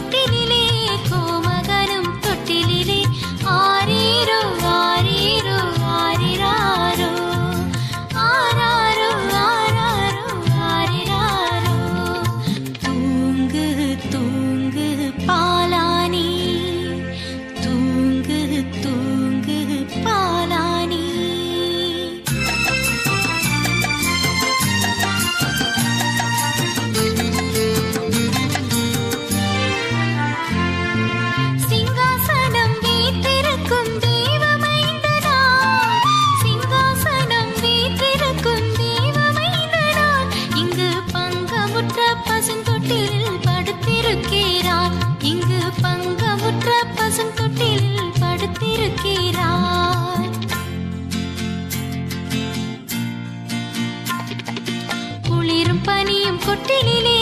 தொட்டிலே கோமகனும் தொட்டிலே ஆரீரோ ஆரீரோ ஆரிராரோ ஆராரோ ஆராரோ ஆரிராரோ தூங்கு தூங்கு பாலானி தூங்கு தூங்கு பாலானி சிங்காசனம் வீற்றிருக்கும் தெய்வமைந்தனார் சிங்காசனம் வீற்றிருக்கும் தெய்வமைந்தனார் இங்கு பங்கமுற்ற பசுந்தொட்டிலில் படுத்திருக்கிறார் இங்கு பங்கமுற்ற பசுந்தொட்டிலில் படுத்திருக்கிறார் குளிரும் பனியும் கொட்டிலே